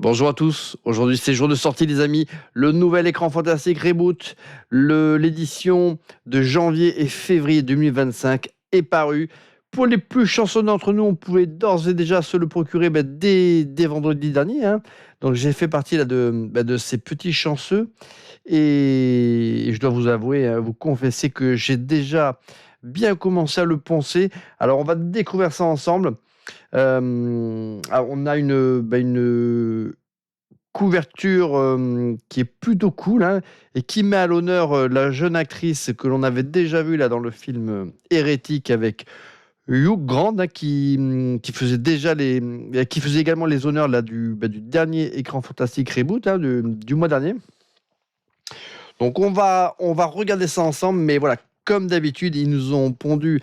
Bonjour à tous, aujourd'hui c'est jour de sortie les amis, le nouvel écran fantastique Reboot, l'édition de janvier et février 2025 est parue. Pour les plus chanceux d'entre nous, on pouvait d'ores et déjà se le procurer dès vendredi dernier, hein. Donc j'ai fait partie là, de ces petits chanceux et je dois vous avouer, hein, vous confesser que j'ai déjà bien commencé à le penser. Alors on va découvrir ça ensemble. On a une couverture qui est plutôt cool, hein, et qui met à l'honneur la jeune actrice que l'on avait déjà vue là, dans le film Hérétique avec Hugh Grant, hein, qui faisait qui faisait également les honneurs là, du dernier écran fantastique reboot, hein, du mois dernier. Donc on va regarder ça ensemble, mais voilà, comme d'habitude, ils nous ont pondu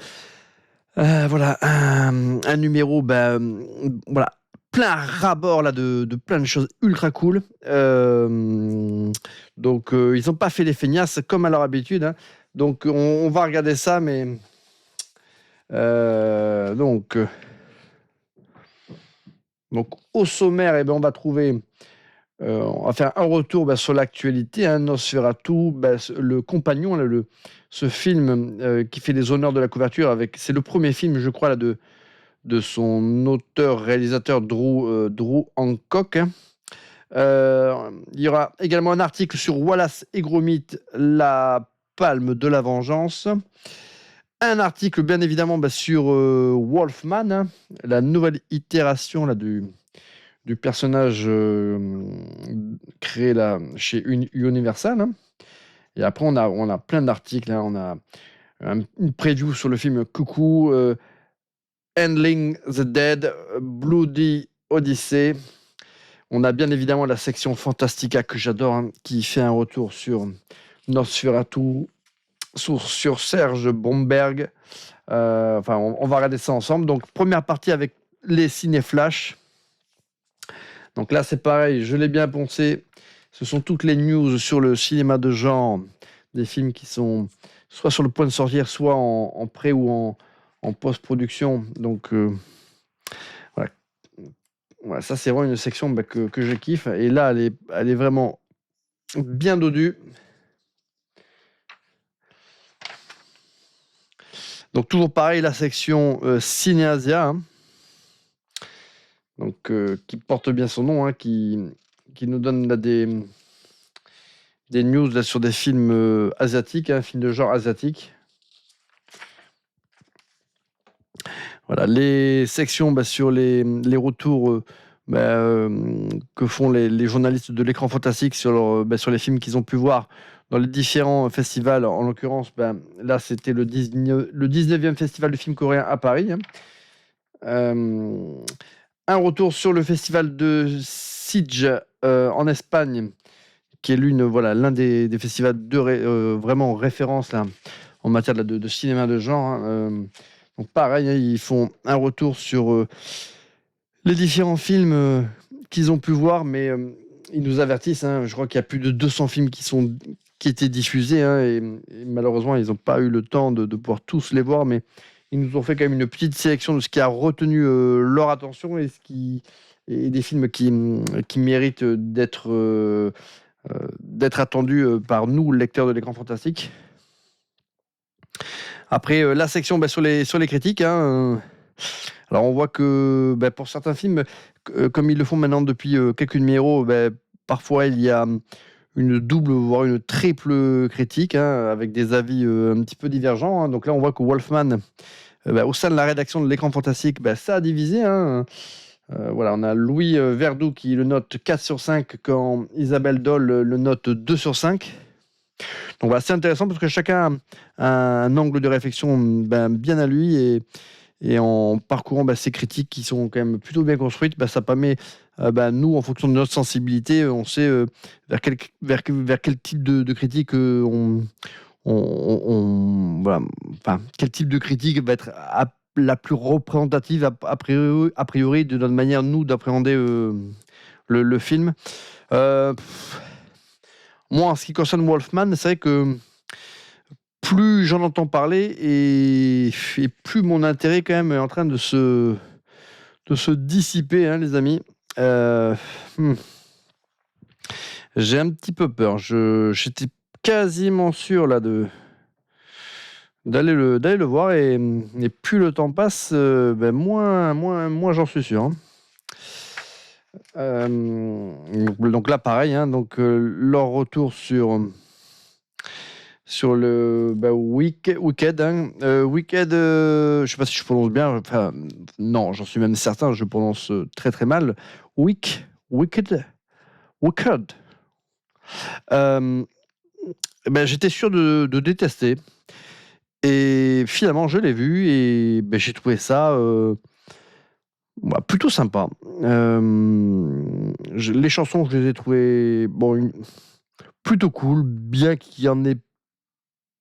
voilà, un numéro, voilà, plein rabord là, de plein de choses ultra cool. Donc, ils n'ont pas fait les feignasses comme à leur habitude, hein. Donc, on va regarder ça, mais donc, au sommaire, on va trouver. On va faire un retour sur l'actualité, hein, Nosferatu, le compagnon, là, ce film qui fait les honneurs de la couverture. C'est le premier film, je crois, là, de son auteur-réalisateur Drew Hancock, hein. Il y aura également un article sur Wallace et Gromit, la palme de la vengeance. Un article, bien évidemment, sur Wolfman, hein, la nouvelle itération là, du personnage créé là, chez Universal, hein. Et après, on a plein d'articles, hein. On a une preview sur le film Coucou, Handling the Dead, Bloody Odyssey. On a bien évidemment la section Fantastica que j'adore, hein, qui fait un retour sur Nosferatu, sur Serge Bomberg. On va regarder ça ensemble. Donc, première partie avec les ciné-flash. Donc là, c'est pareil, je l'ai bien pensé. Ce sont toutes les news sur le cinéma de genre, des films qui sont soit sur le point de sortir, soit en pré ou en post-production. Donc, voilà. Voilà, ça, c'est vraiment une section que je kiffe. Et là, elle est vraiment bien dodue. Donc, toujours pareil, la section Cinéasia, hein. Donc, qui porte bien son nom, hein, qui nous donne là, des news là, sur des films asiatiques, hein, films de genre asiatique. Voilà, les sections sur les retours que font les journalistes de l'écran fantastique sur les films qu'ils ont pu voir dans les différents festivals. En l'occurrence, là, c'était le 19e festival du film coréen à Paris, hein. Un retour sur le festival de Sitges en Espagne, qui est l'un des festivals vraiment référence là, en matière de cinéma de genre, hein. Donc pareil, hein, ils font un retour sur les différents films qu'ils ont pu voir, mais ils nous avertissent, hein, je crois qu'il y a plus de 200 films qui étaient diffusés, hein, et malheureusement, ils n'ont pas eu le temps de pouvoir tous les voir, mais ils nous ont fait quand même une petite sélection de ce qui a retenu leur attention et des films qui méritent d'être attendus par nous, lecteurs de l'écran fantastique. Après, la section sur les critiques, hein, alors on voit que pour certains films, comme ils le font maintenant depuis quelques numéros, parfois il y a une double, voire une triple critique, hein, avec des avis un petit peu divergents, hein. Donc là, on voit que Wolfman, au sein de la rédaction de l'écran fantastique, ça a divisé, hein. Voilà, on a Louis Verdoux qui le note 4 sur 5, quand Isabelle Doll le note 2 sur 5. Donc voilà, c'est intéressant parce que chacun a un angle de réflexion bien à lui, et en parcourant ces critiques qui sont quand même plutôt bien construites, ça permet, nous, en fonction de notre sensibilité, on sait vers quel type de critique voilà, quel type de critique va être la plus représentative a priori de notre manière, nous, d'appréhender le film. Moi, en ce qui concerne Wolfman, c'est vrai que plus j'en entends parler et plus mon intérêt quand même est en train de se dissiper, hein, les amis. Euh, hmm, J'ai un petit peu peur. J'étais quasiment sûr là d'aller le voir et plus le temps passe, ben moins j'en suis sûr, hein. Donc là, pareil, hein, donc leur retour sur le Wicked, hein. Wicked, je sais pas si je prononce bien. Enfin, non, j'en suis même certain, je prononce très très mal. Wicked, Wicked. Euh, Ben, j'étais sûr de détester. Et finalement, je l'ai vu et ben, j'ai trouvé ça plutôt sympa. Les chansons, je les ai trouvées plutôt cool, bien qu'il y en ait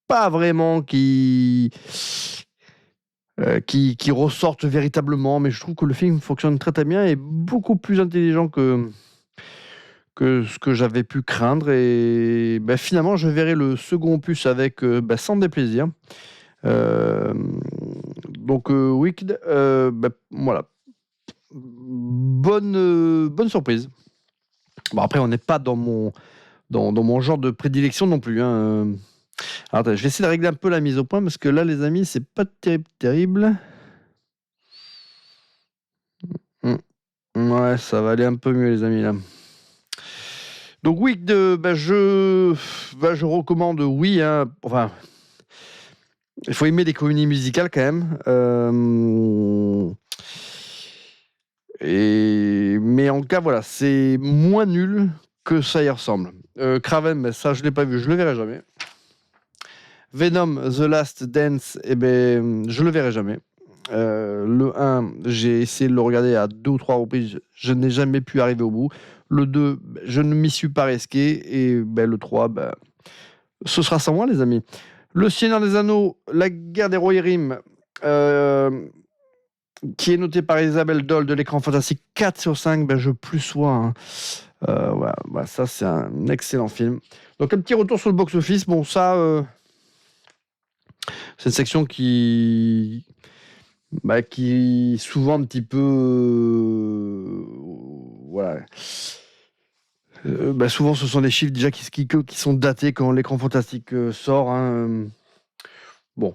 pas vraiment qui ressortent véritablement, mais je trouve que le film fonctionne très très bien et beaucoup plus intelligent que ce que j'avais pu craindre. Et ben, finalement, je verrai le second opus avec sans déplaisir. Euh, donc, Wicked, ben, voilà. Bonne surprise. Bon, après, on n'est pas dans mon genre de prédilection non plus, hein. Alors, attends, je vais essayer de régler un peu la mise au point parce que là, les amis, c'est pas terrible, terrible. Hmm. Ouais, ça va aller un peu mieux, les amis, là. Donc, oui, je recommande, oui, hein. Enfin, il faut aimer les comédies musicales quand même. Mais en tout cas, voilà, c'est moins nul que ça y ressemble. Kraven, mais ça, je l'ai pas vu, je le verrai jamais. Venom, The Last Dance, je le verrai jamais. Le 1, j'ai essayé de le regarder à 2 ou 3 reprises, je n'ai jamais pu arriver au bout. Le 2, je ne m'y suis pas risqué. Et le 3, ce sera sans moi, les amis. Le Seigneur des Anneaux, La Guerre des Rois et Rimes, qui est noté par Isabelle Doll de l'écran fantastique 4 sur 5, je plus sois, hein. Voilà, ça, c'est un excellent film. Donc, un petit retour sur le box-office. Bon, ça, c'est une section qui souvent un petit peu, voilà. Souvent, ce sont des chiffres déjà qui sont datés quand l'écran fantastique sort, hein. Bon,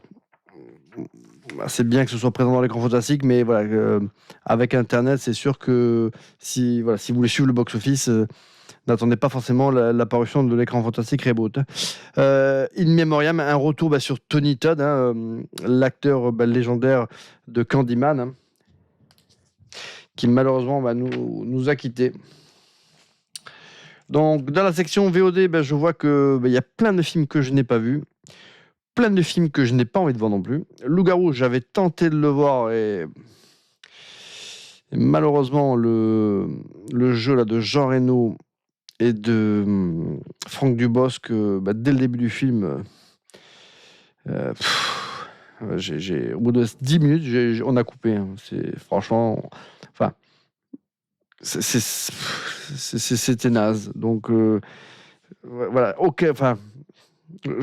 c'est bien que ce soit présent dans l'écran fantastique, mais voilà, avec Internet, c'est sûr que si vous voulez suivre le box-office, n'attendez pas forcément l'apparition de l'écran fantastique reboot. In Memoriam, un retour sur Tony Todd, hein, l'acteur légendaire de Candyman, hein, qui malheureusement nous a quittés. Donc, dans la section VOD, je vois qu'il y a plein de films que je n'ai pas vus, plein de films que je n'ai pas envie de voir non plus. Loup-garou, j'avais tenté de le voir et malheureusement, le jeu là, de Jean Reno et de Franck Dubosc, dès le début du film, au bout de 10 minutes, on a coupé, hein. C'est franchement, enfin, c'était naze. Donc, voilà, ok, enfin, dès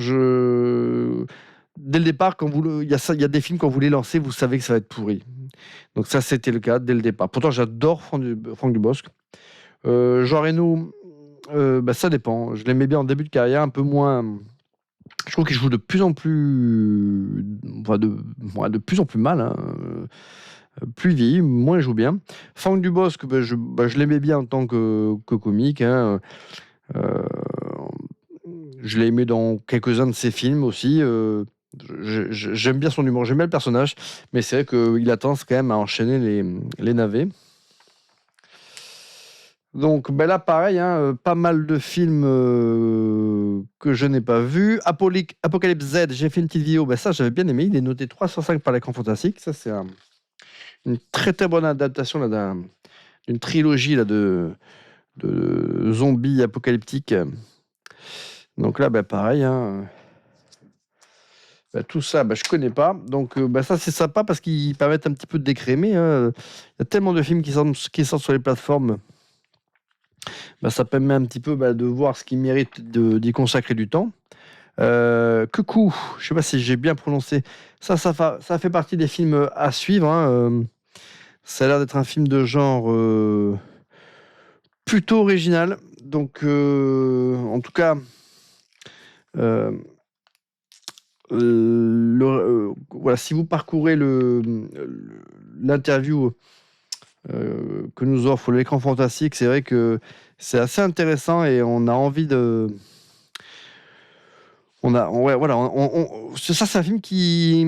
le départ, il y a des films, quand vous les lancez, vous savez que ça va être pourri. Donc ça, c'était le cas dès le départ. Pourtant, j'adore Franck Dubosc. Jean Reno, ça dépend. Je l'aimais bien en début de carrière, un peu moins. Je trouve qu'il joue de plus en plus, de plus en plus mal, hein. Plus il vieillit, moins il joue bien. Franck Dubosc, je l'aimais bien en tant que comique, hein. Je l'ai aimé dans quelques-uns de ses films aussi. J'aime bien son humour, j'aime bien le personnage, mais c'est vrai qu'il a tendance quand même à enchaîner les navets. Donc là, pareil, hein, pas mal de films que je n'ai pas vus. Apocalypse Z, j'ai fait une petite vidéo, ça j'avais bien aimé. Il est noté 3 sur 5 par l'écran fantastique. Ça, c'est une très très bonne adaptation là, d'une trilogie là, de zombies apocalyptiques. Donc là, pareil, hein, tout ça, je connais pas. Donc ça, c'est sympa parce qu'ils permettent un petit peu de décrémer, hein. Il y a tellement de films qui sortent sur les plateformes. Ça permet un petit peu de voir ce qui mérite d'y consacrer du temps. Coucou, je sais pas si j'ai bien prononcé. Ça fait partie des films à suivre, hein. Ça a l'air d'être un film de genre plutôt original. Donc, en tout cas, voilà, si vous parcourez l'interview que nous offre l'écran fantastique, c'est vrai que c'est assez intéressant et on a envie de. Ouais, voilà, ça c'est un film qui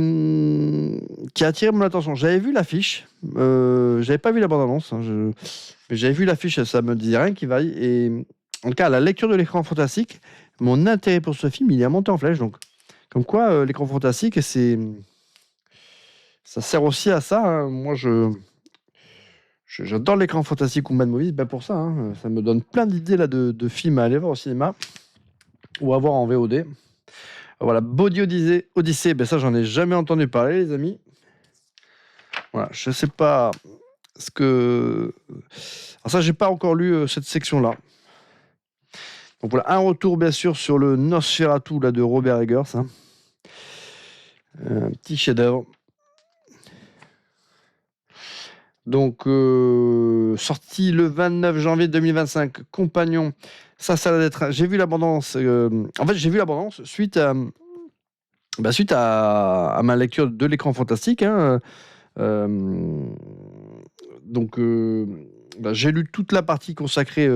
a attiré mon attention. J'avais vu l'affiche, j'avais pas vu la bande-annonce, hein, mais j'avais vu l'affiche, ça me disait rien qui vaille. Et en tout cas, à la lecture de l'écran fantastique, mon intérêt pour ce film, il est monté en flèche. Donc, comme quoi, l'écran fantastique, ça sert aussi à ça, hein. Moi, j'adore l'écran fantastique ou Mad Movies, ben pour ça, hein. Ça me donne plein d'idées là de films à aller voir au cinéma ou à voir en VOD. Voilà, Body Odyssey, ben ça j'en ai jamais entendu parler, les amis. Voilà, je sais pas ce que. Alors ça, j'ai pas encore lu cette section-là. Donc voilà, un retour bien sûr sur le Nosferatu là de Robert Eggers, hein. Un petit chef-d'œuvre. Donc sorti le 29 janvier 2025, Compagnon. Ça va être. J'ai vu l'abondance. En fait, j'ai vu l'abondance suite à ma lecture de l'écran fantastique, hein. Donc, j'ai lu toute la partie consacrée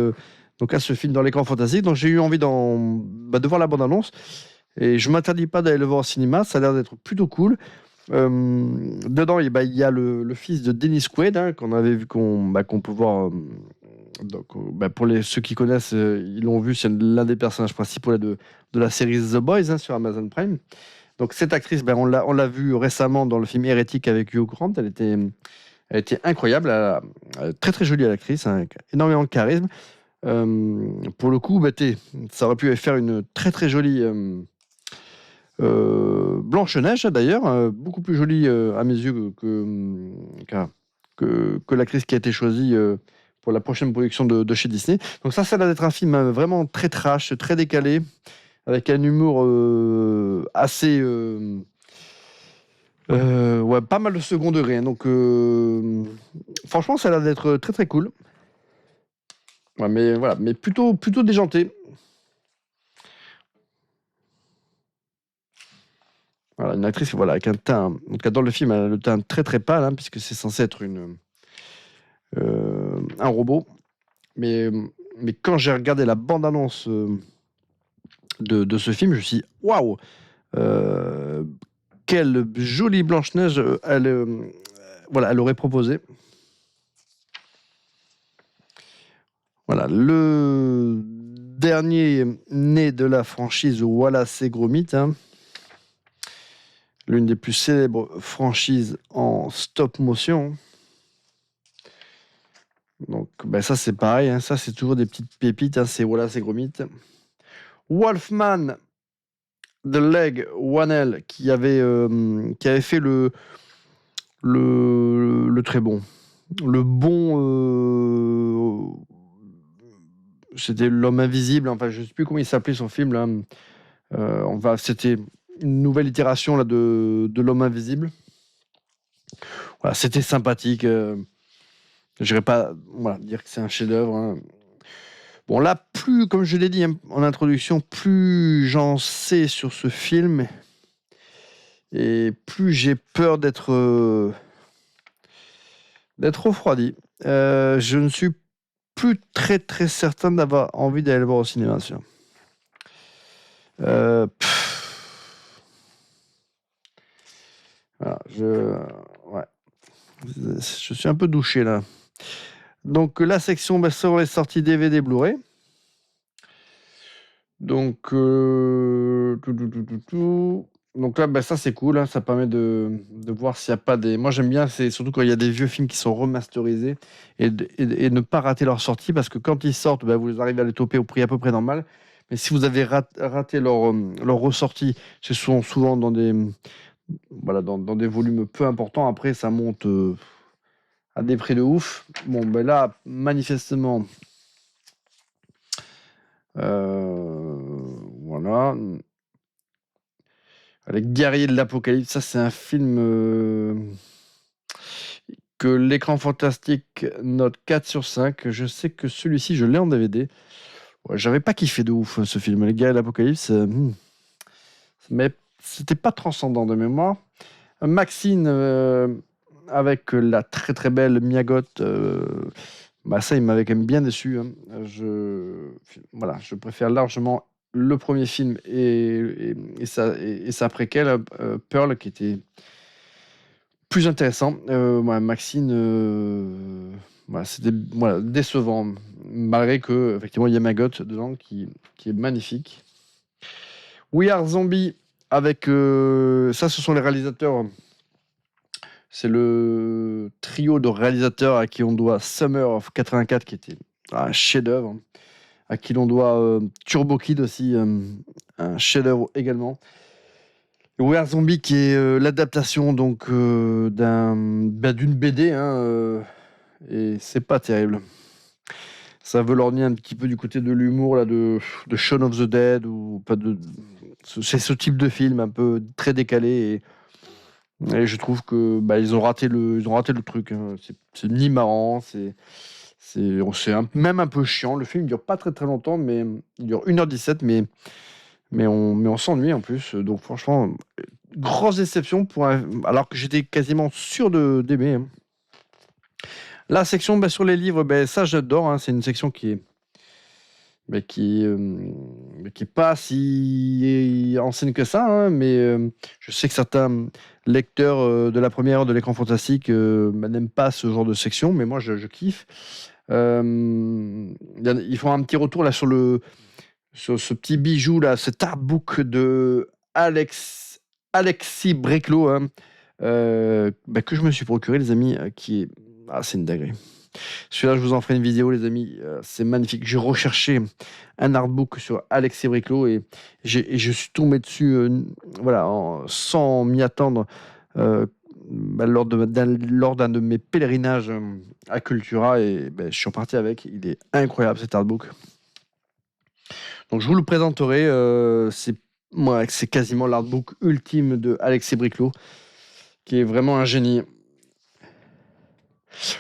donc à ce film dans l'écran fantastique. Donc, j'ai eu envie de voir la bande-annonce. Et je ne m'interdis pas d'aller le voir au cinéma. Ça a l'air d'être plutôt cool. Dedans, il y a le fils de Dennis Quaid, hein, qu'on avait vu, qu'on peut voir. Donc, pour ceux qui connaissent, ils l'ont vu, c'est l'un des personnages principaux là, de la série The Boys, hein, sur Amazon Prime. Donc cette actrice, on l'a vue récemment dans le film Hérétique avec Hugh Grant. Elle était incroyable, très très jolie l'actrice, hein, avec énormément de charisme. Pour le coup, ça aurait pu faire une très très jolie Blanche-Neige d'ailleurs, beaucoup plus jolie à mes yeux que l'actrice qui a été choisie pour la prochaine production de chez Disney. Donc ça a l'air d'être un film vraiment très trash, très décalé, avec un humour assez... ouais, pas mal de second degré, hein. Donc franchement, ça a l'air d'être très très cool. Ouais, mais voilà, mais plutôt déjanté. Voilà, une actrice, voilà, avec un teint, en tout cas dans le film, elle a le teint très très pâle, hein, puisque c'est censé être un robot. Mais quand j'ai regardé la bande-annonce de ce film, je me suis dit, waouh, quelle jolie Blanche-Neige elle aurait proposé. Voilà, le dernier né de la franchise Wallace et Gromit, hein. L'une des plus célèbres franchises en stop motion. Donc, ça c'est pareil, hein. Ça c'est toujours des petites pépites, hein. C'est Wallace et Gromit. Wolfman The Leg One-L qui avait fait le très bon. Le bon. C'était L'Homme Invisible. Enfin, je ne sais plus comment il s'appelait son film là. C'était une nouvelle itération là, de L'Homme Invisible. Voilà, c'était sympathique. Je n'irais pas dire que c'est un chef-d'œuvre, hein. Bon, là, plus, comme je l'ai dit, hein, en introduction, plus j'en sais sur ce film et plus j'ai peur d'être refroidi. Je ne suis plus très très certain d'avoir envie d'aller le voir au cinéma. Voilà, je suis un peu douché là. Donc la section sur les sorties DVD Blu-ray. Donc donc là, ça c'est cool, hein, ça permet de voir s'il n'y a pas des. Moi j'aime bien, c'est surtout quand il y a des vieux films qui sont remasterisés et ne pas rater leur sortie, parce que quand ils sortent, vous arrivez à les toper au prix à peu près normal. Mais si vous avez raté leur ressortie, c'est souvent dans des dans des volumes peu importants. Après ça monte à des prix de ouf. Bon là manifestement voilà. Les Guerriers de l'Apocalypse, ça c'est un film que L'écran fantastique note 4 sur 5. Je sais que celui-ci, je l'ai en DVD. Ouais, j'avais pas kiffé de ouf ce film. Les gars et l'Apocalypse, mais c'était pas transcendant de mémoire. Maxine, avec la très très belle Mia Goth, ça, il m'avait quand même bien déçu, hein. Voilà, je préfère largement le premier film et sa préquelle, Pearl, qui était plus intéressant. Maxine, c'était voilà, décevant, malgré que effectivement il y a Mia Goth dedans qui est magnifique. We Are Zombie avec ça, ce sont les réalisateurs. C'est le trio de réalisateurs à qui on doit Summer of 84, qui était un chef-d'œuvre, à qui l'on doit Turbo Kid aussi, un chef-d'œuvre également. We Are Zombie, qui est l'adaptation donc d'une BD, hein, et c'est pas terrible. Ça veut lorgner un petit peu du côté de l'humour là de Shaun of the Dead ou pas de. C'est ce type de film un peu très décalé et je trouve que ils ont raté le truc, hein. C'est ni marrant, même un peu chiant. Le film dure pas très très longtemps, mais il dure 1h17, mais on s'ennuie en plus. Donc franchement, grosse déception alors que j'étais quasiment sûr d'aimer, hein. La section sur les livres, ça j'adore, hein. C'est une section qui est pas si ancienne que ça, hein, mais je sais que certains lecteurs de la première heure de l'écran fantastique n'aiment pas ce genre de section, mais moi je kiffe. Ils font un petit retour là sur ce petit bijou là, cet artbook de Alexis Breclo, hein, que je me suis procuré, les amis, c'est une dinguerie. Celui-là, je vous en ferai une vidéo, les amis. C'est magnifique. J'ai recherché un artbook sur Alexis Briclot et je suis tombé dessus, voilà, sans m'y attendre, lors d'un de mes pèlerinages à Cultura, et je suis reparti avec. Il est incroyable, cet artbook. Donc, je vous le présenterai. C'est quasiment l'artbook ultime de Alexis Briclot, qui est vraiment un génie.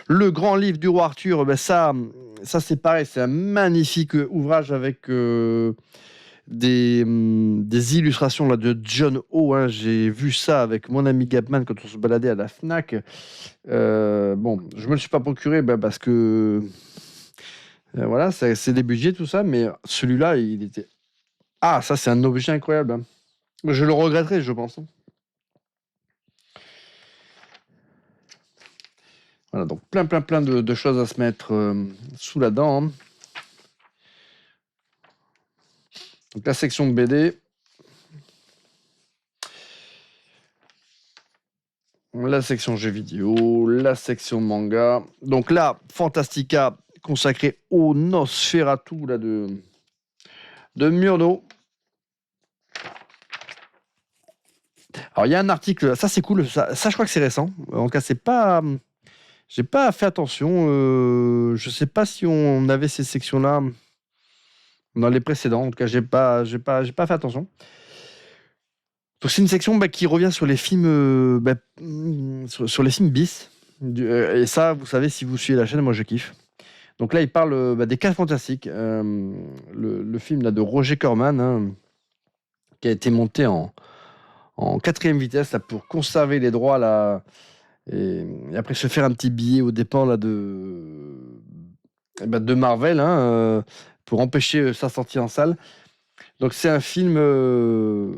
Le grand livre du roi Arthur, ça c'est pareil, c'est un magnifique ouvrage avec des illustrations là, de John O, hein. J'ai vu ça avec mon ami Gapman quand on se baladait à la Fnac. Je me le suis pas procuré parce que voilà, c'est des budgets, tout ça, mais celui-là, il était... Ah, ça c'est un objet incroyable, hein. Je le regretterai, je pense. Voilà, donc plein de choses à se mettre sous la dent, hein. Donc la section BD. La section jeux vidéo, la section manga. Donc là, Fantastica consacré au Nosferatu là, de Murnau. Alors il y a un article, ça c'est cool, ça je crois que c'est récent. En tout cas, c'est pas... J'ai pas fait attention. Je sais pas si on avait ces sections-là dans les précédents. En tout cas, j'ai pas fait attention. Donc c'est une section qui revient sur les films, sur les films bis. Et ça, vous savez, si vous suivez la chaîne, moi je kiffe. Donc là, il parle des 4 Fantastiques. Le film là, de Roger Corman, hein, qui a été monté en 4e vitesse là, pour conserver les droits là, et après se faire un petit billet aux dépens là, de Marvel, hein, pour empêcher sa sortie en salle. Donc c'est un film que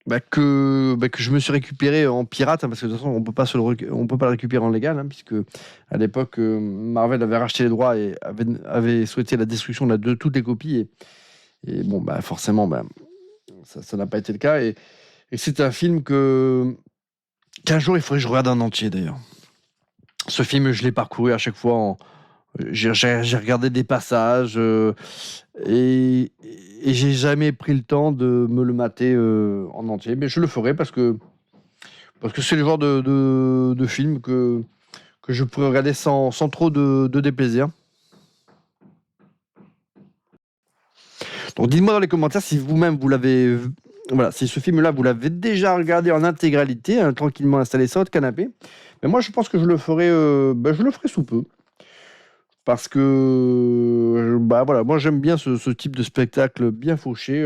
je me suis récupéré en pirate, hein, parce que de toute façon on peut pas le récupérer en légal, hein, puisque à l'époque Marvel avait racheté les droits et avait souhaité la destruction de toutes les copies, et bon forcément ça n'a pas été le cas, et c'est un film qu'un jour il faudrait que je regarde en entier d'ailleurs. Ce film, je l'ai parcouru à chaque fois j'ai regardé des passages, et j'ai jamais pris le temps de me le mater en entier, mais je le ferai parce que c'est le genre de film que je pourrais regarder sans trop de déplaisir. Donc dites-moi dans les commentaires si vous-même vous l'avez voilà, si ce film-là, vous l'avez déjà regardé en intégralité, hein, tranquillement installé sur votre canapé, mais moi, je pense que je le ferai, je le ferai sous peu. Parce que, bah voilà, moi j'aime bien ce type de spectacle bien fauché,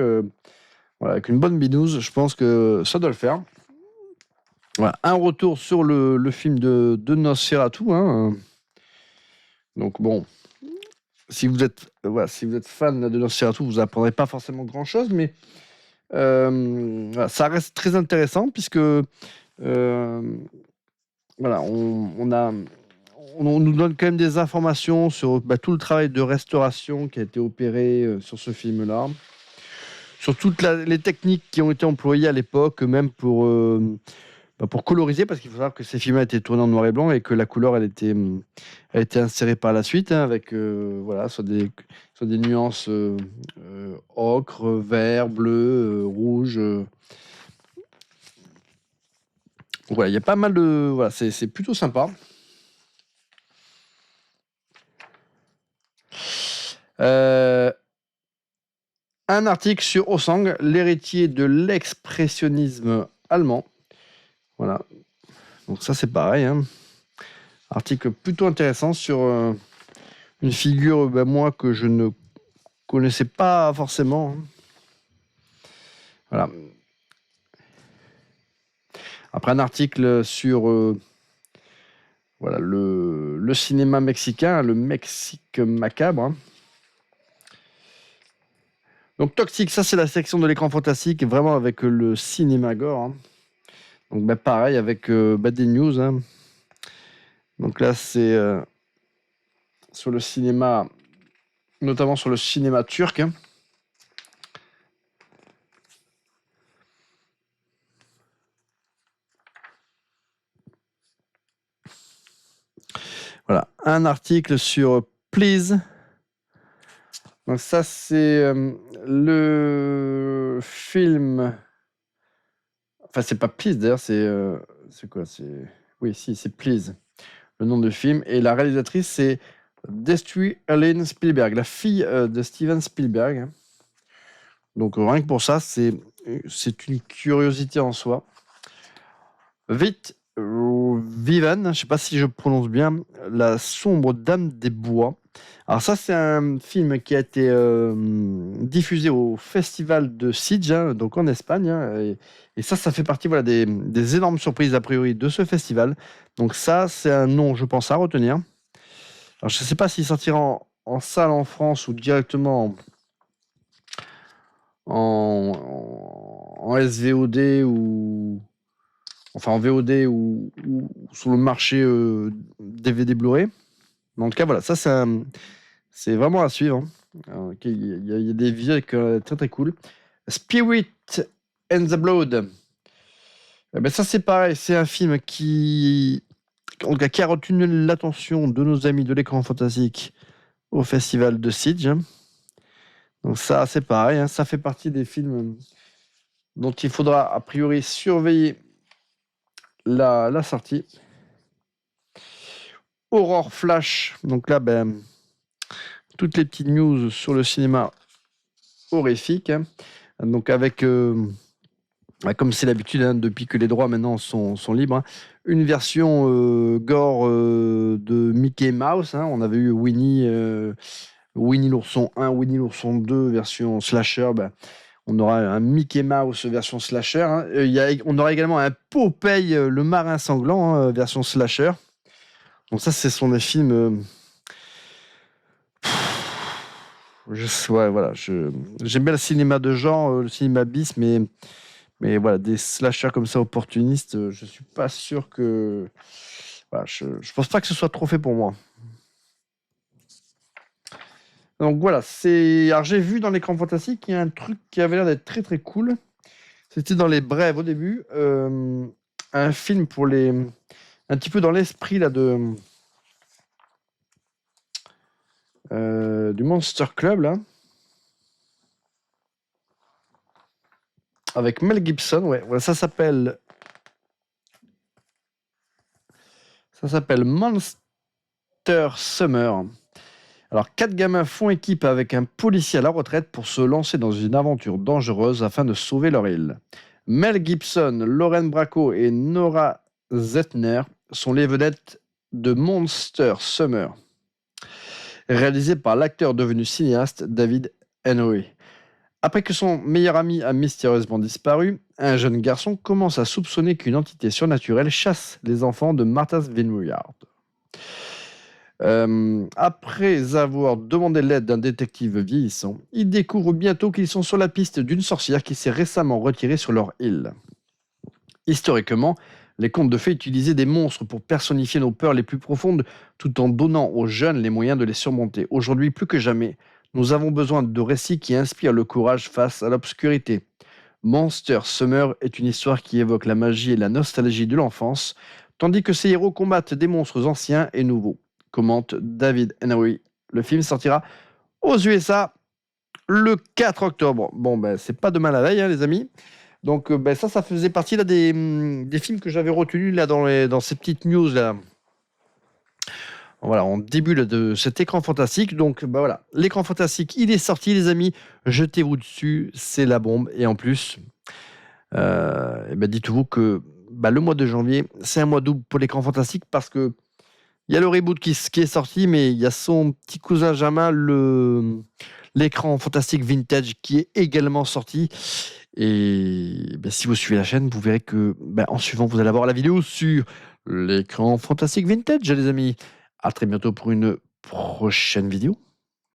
voilà, avec une bonne binouse, je pense que ça doit le faire. Voilà, un retour sur le film de Nosferatu, hein. Donc bon, si vous êtes, voilà, si vous êtes fan de Nosferatu, vous apprendrez pas forcément grand-chose, mais voilà, ça reste très intéressant puisque voilà, on nous donne quand même des informations sur tout le travail de restauration qui a été opéré sur ce film-là, sur toutes les techniques qui ont été employées à l'époque, même pour coloriser, parce qu'il faut savoir que ces films étaient tournés en noir et blanc et que la couleur, elle était insérée par la suite, hein, avec voilà, soit des nuances ocre, vert, bleu, rouge. Voilà, il y a pas mal de. Voilà, c'est plutôt sympa. Un article sur Osang, l'héritier de l'expressionnisme allemand. Voilà. Donc ça, c'est pareil, hein. Article plutôt intéressant sur une figure, moi, que je ne connaissais pas forcément, hein. Voilà. Après, un article sur voilà, le cinéma mexicain, le Mexique macabre, hein. Donc Toxique, ça c'est la section de l'écran fantastique, vraiment avec le cinéma gore, hein. Donc pareil avec des news, hein. Donc là c'est sur le cinéma, notamment sur le cinéma turc, hein. Voilà, un article sur Please. Donc ça c'est le film. Enfin c'est pas Please d'ailleurs, c'est quoi? Oui, si, c'est Please, le nom du film. Et la réalisatrice c'est Destry Ellen Spielberg, la fille de Steven Spielberg, hein. Donc rien que pour ça, c'est une curiosité en soi. Vite, Vivan, je ne sais pas si je prononce bien, La sombre dame des bois. Alors ça, c'est un film qui a été diffusé au festival de Sitges, hein, donc en Espagne, hein, et ça fait partie, voilà, des énormes surprises a priori de ce festival. Donc ça, c'est un nom, je pense, à retenir. Alors je ne sais pas s'il sortira en salle en France ou directement en SVOD ou enfin en VOD ou sur le marché DVD Blu-ray. Mais en tout cas, voilà, ça c'est vraiment à suivre, hein. Alors, il y a des visuels très très cool. Spirit and the Blood. Ça c'est pareil, c'est un film en tout cas, qui a retenu l'attention de nos amis de l'écran fantastique au festival de Sitges, hein. Donc ça c'est pareil, hein, ça fait partie des films dont il faudra a priori surveiller la sortie. Aurore Flash, donc là, toutes les petites news sur le cinéma horrifique, hein. Donc avec, comme c'est l'habitude, hein, depuis que les droits maintenant sont libres, hein, une version gore de Mickey Mouse, hein. On avait eu Winnie l'ourson 1, Winnie l'ourson 2, version slasher. On aura un Mickey Mouse version slasher, hein. On aura également un Popeye le marin sanglant, hein, version slasher. Donc ça, ce sont des films. Ouais, voilà, j'aime bien le cinéma de genre, le cinéma bis, mais voilà, des slashers comme ça opportunistes, je suis pas sûr que. Voilà, je pense pas que ce soit trop fait pour moi. Donc voilà, alors j'ai vu dans l'écran fantastique qu'il y a un truc qui avait l'air d'être très très cool. C'était dans les brèves au début, un film un petit peu dans l'esprit là du Monster Club là, avec Mel Gibson. Ouais, voilà, ça s'appelle Monster Summer. Alors, 4 gamins font équipe avec un policier à la retraite pour se lancer dans une aventure dangereuse afin de sauver leur île. Mel Gibson, Lauren Bracco et Nora Zetner sont les vedettes de Monster Summer, réalisé par l'acteur devenu cinéaste David Henry. Après que son meilleur ami a mystérieusement disparu, un jeune garçon commence à soupçonner qu'une entité surnaturelle chasse les enfants de Martha's Vineyard. Après avoir demandé l'aide d'un détective vieillissant, ils découvrent bientôt qu'ils sont sur la piste d'une sorcière qui s'est récemment retirée sur leur île. Historiquement, les contes de fées utilisaient des monstres pour personnifier nos peurs les plus profondes tout en donnant aux jeunes les moyens de les surmonter. Aujourd'hui, plus que jamais, nous avons besoin de récits qui inspirent le courage face à l'obscurité. Monster Summer est une histoire qui évoque la magie et la nostalgie de l'enfance, tandis que ses héros combattent des monstres anciens et nouveaux, commente David Henry. Le film sortira aux USA le 4 octobre. Bon, ben, c'est pas demain la veille, hein, les amis. Donc, ben, ça faisait partie là, des films que j'avais retenus là, dans ces petites news là. Voilà, en début là, de cet écran fantastique. Donc, ben, voilà, l'écran fantastique, il est sorti, les amis. Jetez-vous dessus, c'est la bombe. Et en plus, et ben, dites-vous que ben, le mois de janvier, c'est un mois double pour l'écran fantastique parce que il y a le reboot qui est sorti, mais il y a son petit cousin Jamal, l'écran fantastique vintage, qui est également sorti. Et ben, si vous suivez la chaîne, vous verrez que ben, en suivant, vous allez avoir la vidéo sur l'écran fantastique vintage, les amis. À très bientôt pour une prochaine vidéo.